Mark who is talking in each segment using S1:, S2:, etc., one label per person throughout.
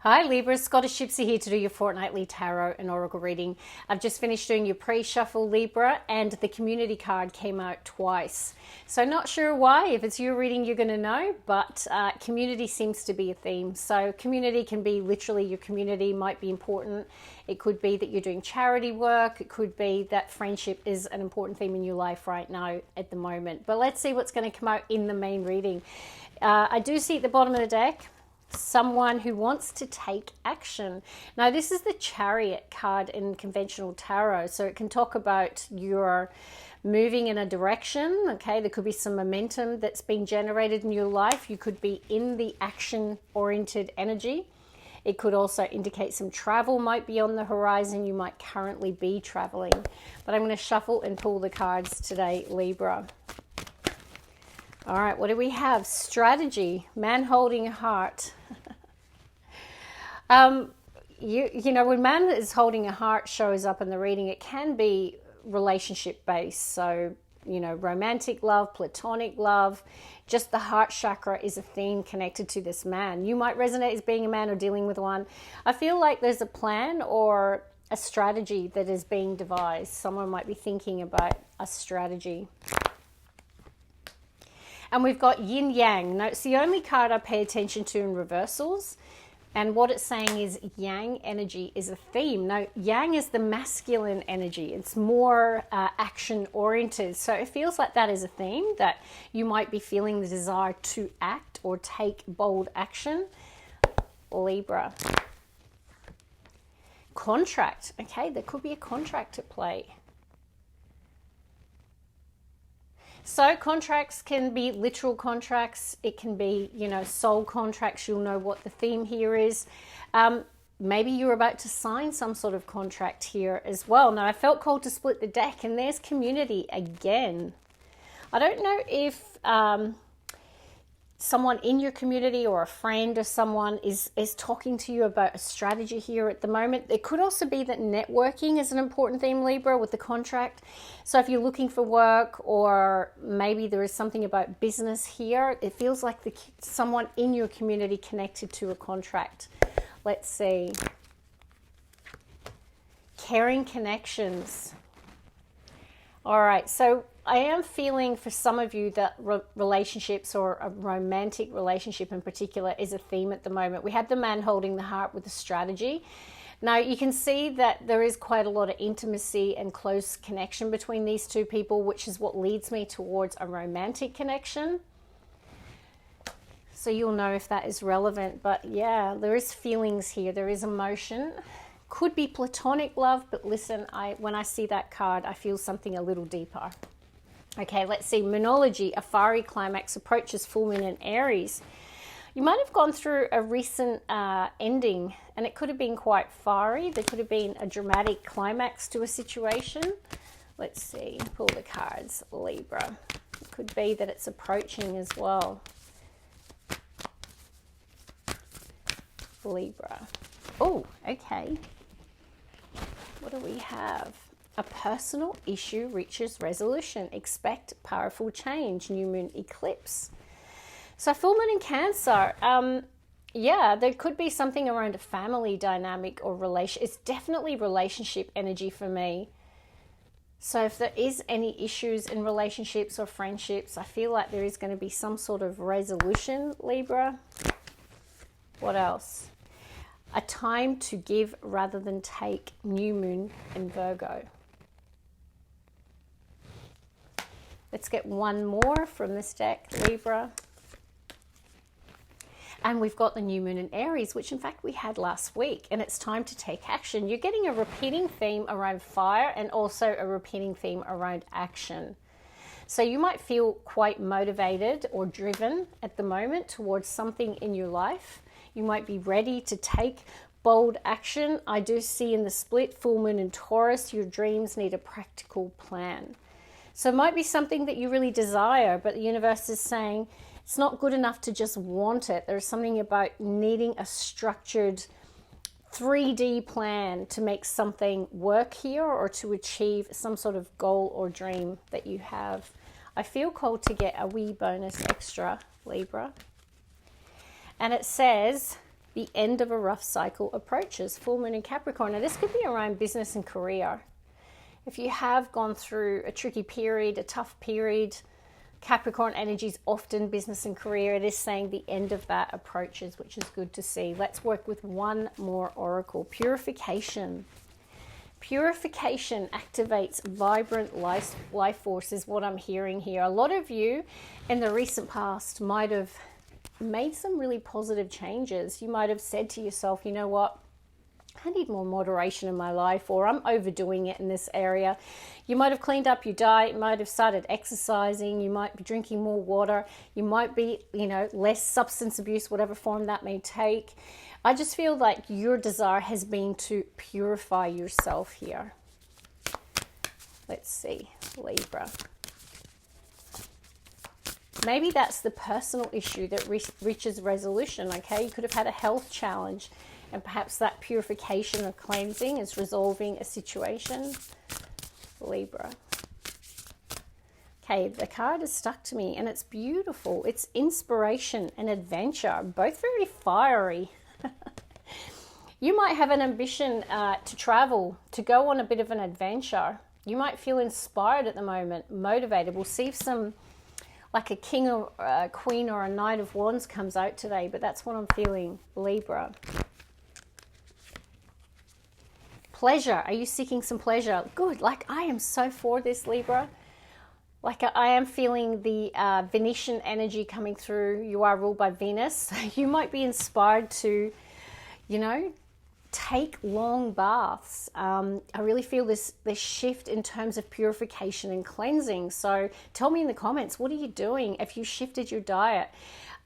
S1: Hi Libra, Scottish Gypsy here to do your fortnightly tarot and oracle reading. I've just finished doing your pre-shuffle Libra and the community card came out twice. So not sure why, if it's your reading you're going to know, but community seems to be a theme. So community can be literally your community, might be important. It could be that you're doing charity work. It could be that friendship is an important theme in your life right now at the moment. But let's see what's going to come out in the main reading. I do see at the bottom of the deck, someone who wants to take action. Now, this is the Chariot card in conventional tarot, so it can talk about your moving in a direction. Okay, there could be some momentum that's been generated in your life. You could be in the action-oriented energy. It could also indicate some travel might be on the horizon. You might currently be traveling. But I'm going to shuffle and pull the cards today, Libra. All right, what do we have? Strategy, man holding a heart. You know, when man is holding a heart shows up in the reading, it can be relationship based. So, you know, romantic love, platonic love, just the heart chakra is a theme connected to this man. You might resonate as being a man or dealing with one. I feel like there's a plan or a strategy that is being devised. Someone might be thinking about a strategy. And we've got yin yang. Now, it's the only card I pay attention to in reversals. And what it's saying is yang energy is a theme. Now, yang is the masculine energy. It's more action oriented. So it feels like that is a theme, that you might be feeling the desire to act or take bold action. Libra. Contract. Okay, there could be a contract at play. So contracts can be literal contracts. It can be, you know, soul contracts. You'll know what the theme here is. Maybe you're about to sign some sort of contract here as well. Now, I felt called to split the deck, and there's community again. I don't know if someone in your community or a friend or someone is talking to you about a strategy here at the moment. It could also be that networking is an important theme, Libra, with the contract. So if you're looking for work, or maybe there is something about business here, it feels like someone in your community connected to a contract. Let's see. Caring connections. All right, so I am feeling for some of you that relationships, or a romantic relationship in particular, is a theme at the moment. We had the man holding the heart with the strategy. Now, you can see that there is quite a lot of intimacy and close connection between these two people, which is what leads me towards a romantic connection. So you'll know if that is relevant. But yeah, there is feelings here. There is emotion. Could be platonic love, but listen, when I see that card, I feel something a little deeper. Okay, let's see. Moonology, a fiery climax approaches full moon in Aries. You might have gone through a recent ending, and it could have been quite fiery. There could have been a dramatic climax to a situation. Let's see, pull the cards, Libra. It could be that it's approaching as well. Libra. Oh, okay. What do we have? A personal issue reaches resolution. Expect powerful change. New moon eclipse. So full moon in Cancer. Yeah, there could be something around a family dynamic or relation. It's definitely relationship energy for me. So if there is any issues in relationships or friendships, I feel like there is going to be some sort of resolution, Libra. What else? A time to give rather than take. New moon in Virgo. Let's get one more from this deck, Libra. And we've got the new moon in Aries, which in fact we had last week, and it's time to take action. You're getting a repeating theme around fire and also a repeating theme around action. So you might feel quite motivated or driven at the moment towards something in your life. You might be ready to take bold action. I do see in the split full moon in Taurus, your dreams need a practical plan. So it might be something that you really desire, but the universe is saying it's not good enough to just want it. There's something about needing a structured 3D plan to make something work here, or to achieve some sort of goal or dream that you have. I feel called to get a wee bonus extra, Libra. And it says, The end of a rough cycle approaches. Full moon in Capricorn. Now, this could be around business and career. If you have gone through a tricky period, a tough period, Capricorn energy is often business and career. It is saying the end of that approaches, which is good to see. Let's work with one more oracle. Purification. Purification activates vibrant life force is what I'm hearing here. A lot of you in the recent past might have made some really positive changes. You might have said to yourself, you know what? I need more moderation in my life, or I'm overdoing it in this area. You might have cleaned up your diet, you might have started exercising, you might be drinking more water, you might be, less substance abuse, whatever form that may take. I just feel like your desire has been to purify yourself here. Let's see, Libra. Maybe that's the personal issue that reaches resolution, okay? You could have had a health challenge, and perhaps that purification or cleansing is resolving a situation. Libra. Okay, the card is stuck to me, and it's beautiful. It's inspiration and adventure, both very fiery. You might have an ambition to travel, to go on a bit of an adventure. You might feel inspired at the moment, motivated. We'll see if some, like a king or a queen or a knight of wands comes out today, but that's what I'm feeling, Libra. Pleasure. Are you seeking some pleasure? Good. Like, I am so for this, Libra. Like, I am feeling the Venetian energy coming through. You are ruled by Venus. You might be inspired to, take long baths. I really feel this shift in terms of purification and cleansing. So tell me in the comments, what are you doing? If you shifted your diet,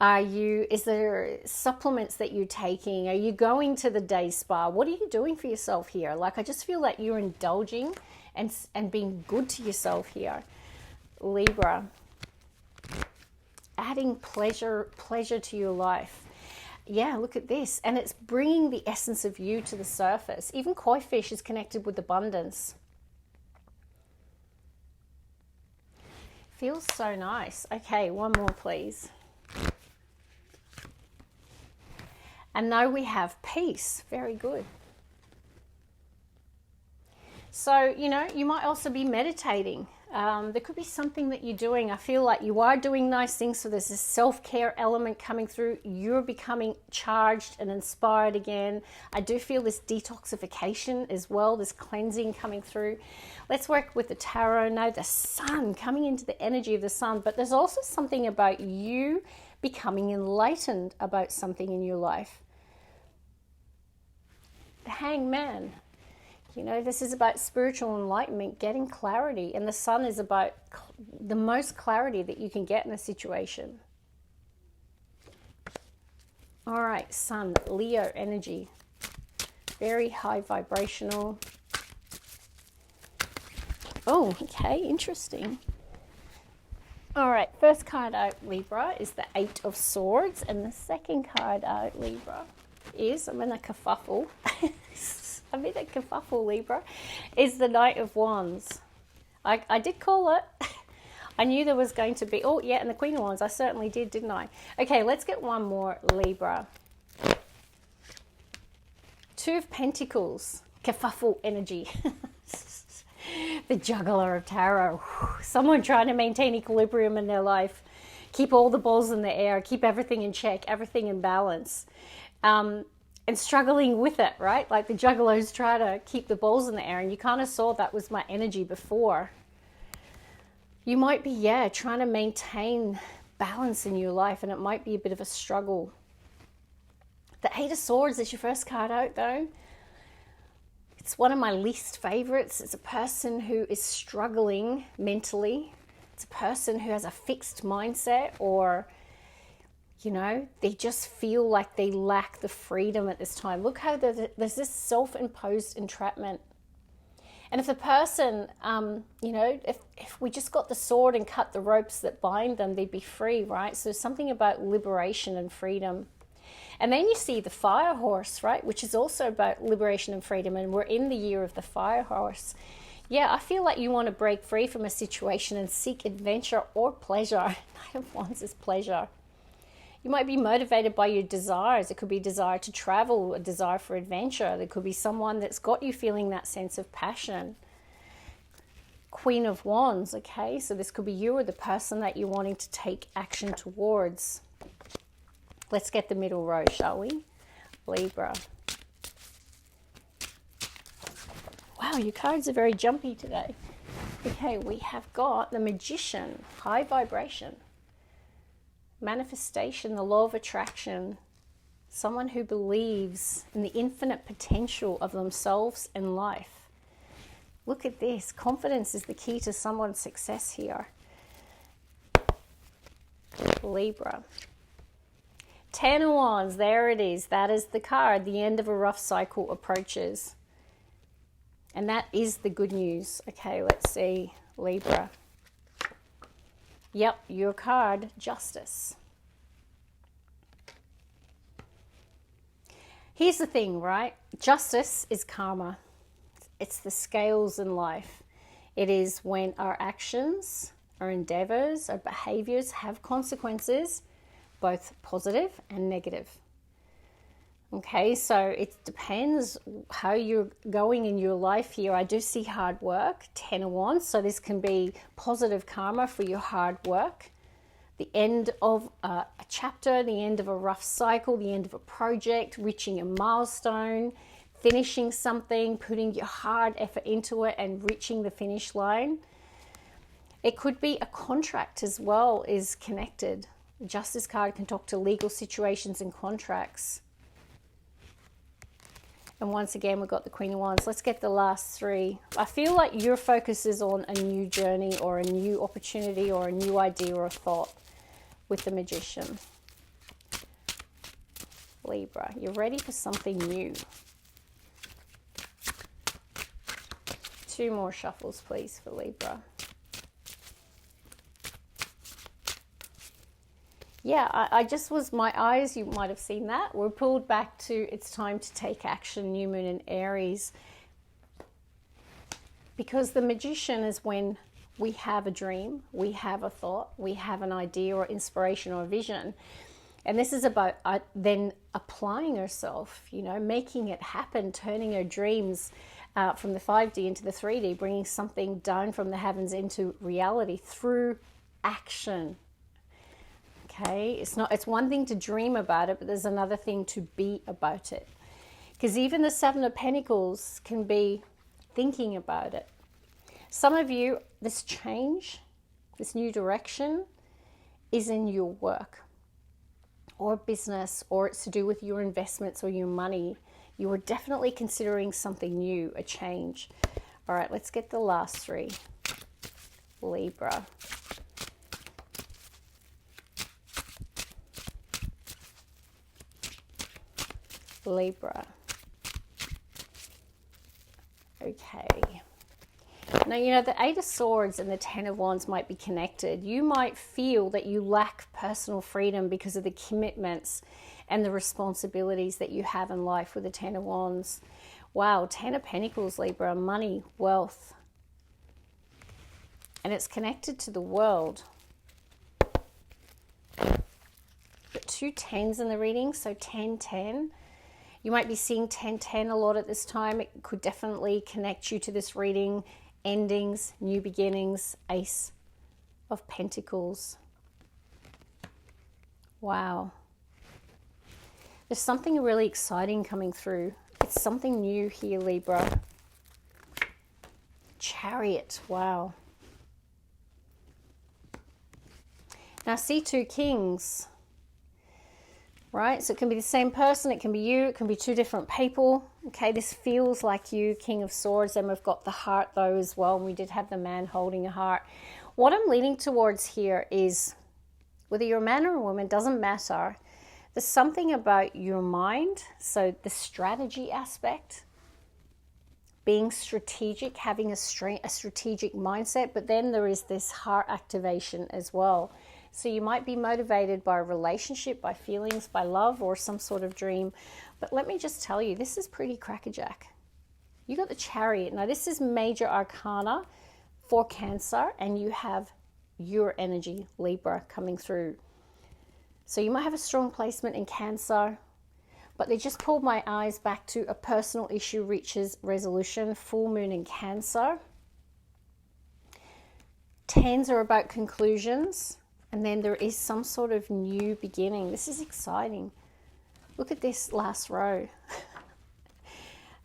S1: is there supplements that you're taking? Are you going to the day spa? What are you doing for yourself here? Like, I just feel like you're indulging and being good to yourself here, Libra. Adding pleasure to your life. Yeah, look at this. And it's bringing the essence of you to the surface. Even koi fish is connected with abundance. Feels so nice. Okay, one more, please. And now we have peace. Very good. So, you might also be meditating. There could be something that you're doing. I feel like you are doing nice things. So there's this self-care element coming through. You're becoming charged and inspired again. I do feel this detoxification as well, this cleansing coming through. Let's work with the tarot now. The sun, coming into the energy of the sun. But there's also something about you becoming enlightened about something in your life. The Hangman. This is about spiritual enlightenment, getting clarity. And the sun is about the most clarity that you can get in a situation. All right, sun, Leo energy. Very high vibrational. Oh, okay, interesting. All right, first card out, Libra, is the Eight of Swords. And the second card out, Libra, is, I'm in a kerfuffle. Libra, is the Knight of Wands. I did call it. I knew there was going to be, oh yeah, and the Queen of Wands. I certainly didn't I? Okay, let's get one more, Libra. Two of Pentacles, kerfuffle energy. The Juggler of Tarot. Someone trying to maintain equilibrium in their life. Keep all the balls in the air. Keep everything in check. Everything in balance. And struggling with it, right? Like the juggalos try to keep the balls in the air, and you kind of saw that was my energy before. You might be, trying to maintain balance in your life, and it might be a bit of a struggle. The Eight of Swords is your first card out, though. It's one of my least favorites. It's a person who is struggling mentally. It's a person who has a fixed mindset, or they just feel like they lack the freedom at this time. Look how there's this self-imposed entrapment. And if the person, if we just got the sword and cut the ropes that bind them, they'd be free, right? So there's something about liberation and freedom. And then you see the Fire Horse, right? Which is also about liberation and freedom. And we're in the year of the Fire Horse. Yeah, I feel like you want to break free from a situation and seek adventure or pleasure. Knight of Wands is pleasure. You might be motivated by your desires. It could be desire to travel, a desire for adventure. There could be someone that's got you feeling that sense of passion. Queen of Wands, okay? So this could be you or the person that you're wanting to take action towards. Let's get the middle row, shall we? Libra. Wow, your cards are very jumpy today. Okay, we have got the Magician, high vibration. Manifestation, the law of attraction. Someone who believes in the infinite potential of themselves and life. Look at this. Confidence is the key to someone's success here. Libra. Ten of Wands, there it is. That is the card. The end of a rough cycle approaches. And that is the good news. Okay, let's see. Libra. Yep, your card, Justice. Here's the thing, right? Justice is karma. It's the scales in life. It is when our actions, our endeavors, our behaviors have consequences, both positive and negative. Okay, so it depends how you're going in your life here. I do see hard work, 10 of Wands, so this can be positive karma for your hard work. The end of a chapter, the end of a rough cycle, the end of a project, reaching a milestone, finishing something, putting your hard effort into it and reaching the finish line. It could be a contract as well is connected. The Justice card can talk to legal situations and contracts. And once again, we've got the Queen of Wands. Let's get the last three. I feel like your focus is on a new journey or a new opportunity or a new idea or a thought with the Magician. Libra, you're ready for something new. Two more shuffles, please, for Libra. Yeah, I just was, my eyes, you might have seen that, were pulled back to it's time to take action, new moon in Aries. Because the Magician is when we have a dream, we have a thought, we have an idea or inspiration or a vision. And this is about then applying ourselves, you know, making it happen, turning our dreams from the 5D into the 3D, bringing something down from the heavens into reality through action. Okay, it's one thing to dream about it, but there's another thing to be about it. Because even the Seven of Pentacles can be thinking about it. Some of you, this change, this new direction is in your work or business, or it's to do with your investments or your money. You are definitely considering something new, a change. All right, let's get the last three. Libra. Libra. Okay. Now, you know, the Eight of Swords and the Ten of Wands might be connected. You might feel that you lack personal freedom because of the commitments and the responsibilities that you have in life with the Ten of Wands. Wow, Ten of Pentacles, Libra, money, wealth. And it's connected to the world. But two tens in the reading, so 10-10. You might be seeing 10-10 a lot at this time. It could definitely connect you to this reading. Endings, new beginnings, Ace of Pentacles. Wow. There's something really exciting coming through. It's something new here, Libra. Chariot, wow. Now, see two kings. Right, so it can be the same person, it can be you, it can be two different people. Okay, this feels like you, King of Swords. Then we've got the heart though as well. We did have the man holding a heart. What I'm leaning towards here is, whether you're a man or a woman, doesn't matter. There's something about your mind, so the strategy aspect, being strategic, having a strategic mindset, but then there is this heart activation as well. So you might be motivated by a relationship, by feelings, by love, or some sort of dream. But let me just tell you, this is pretty crackerjack. You got the Chariot. Now, this is major arcana for Cancer, and you have your energy, Libra, coming through. So you might have a strong placement in Cancer, but they just pulled my eyes back to a personal issue reaches resolution, full moon in Cancer. Tens are about conclusions, and then there is some sort of new beginning. This is exciting. Look at this last row.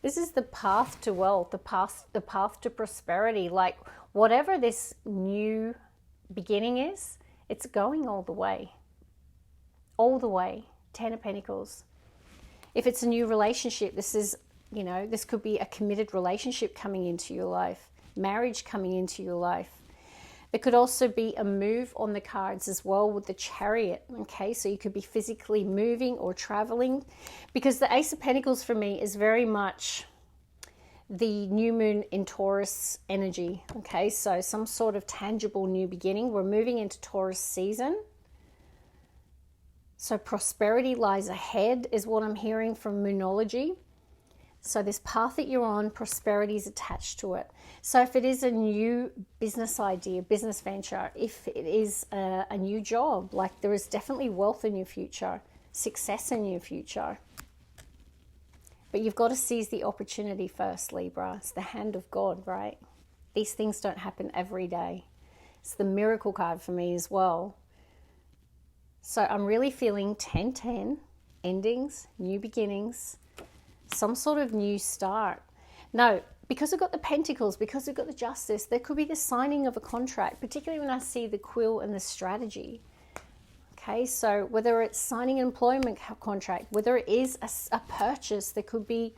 S1: This is the path to wealth, the path to prosperity. Like whatever this new beginning is, it's going all the way. All the way. 10 of Pentacles. If it's a new relationship, this is, you know, this could be a committed relationship coming into your life, marriage coming into your life. There could also be a move on the cards as well with the Chariot, okay? So you could be physically moving or traveling, because the Ace of Pentacles for me is very much the new moon in Taurus energy, okay? So some sort of tangible new beginning. We're moving into Taurus season. So prosperity lies ahead is what I'm hearing from Moonology. So this path that you're on, prosperity is attached to it. So if it is a new business idea, business venture, if it is a new job, like there is definitely wealth in your future, success in your future. But you've got to seize the opportunity first, Libra. It's the hand of God, right? These things don't happen every day. It's the miracle card for me as well. So I'm really feeling 10-10, endings, new beginnings, some sort of new start. Now, because I've got the Pentacles, because I've got the Justice, there could be the signing of a contract, particularly when I see the Quill and the Strategy. Okay, so whether it's signing an employment contract, whether it is a purchase, there could be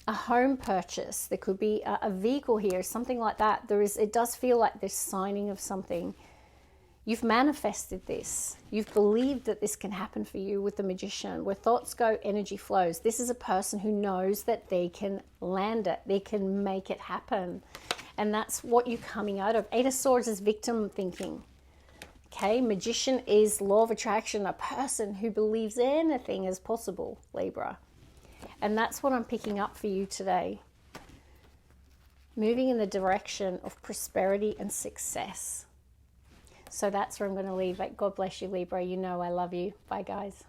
S1: a home purchase, there could be a vehicle here, something like that. It does feel like there's signing of something. You've manifested this. You've believed that this can happen for you with the Magician. Where thoughts go, energy flows. This is a person who knows that they can land it. They can make it happen. And that's what you're coming out of. Eight of Swords is victim thinking. Okay, Magician is law of attraction, a person who believes anything is possible, Libra. And that's what I'm picking up for you today. Moving in the direction of prosperity and success. So that's where I'm going to leave it. God bless you, Libra. You know I love you. Bye, guys.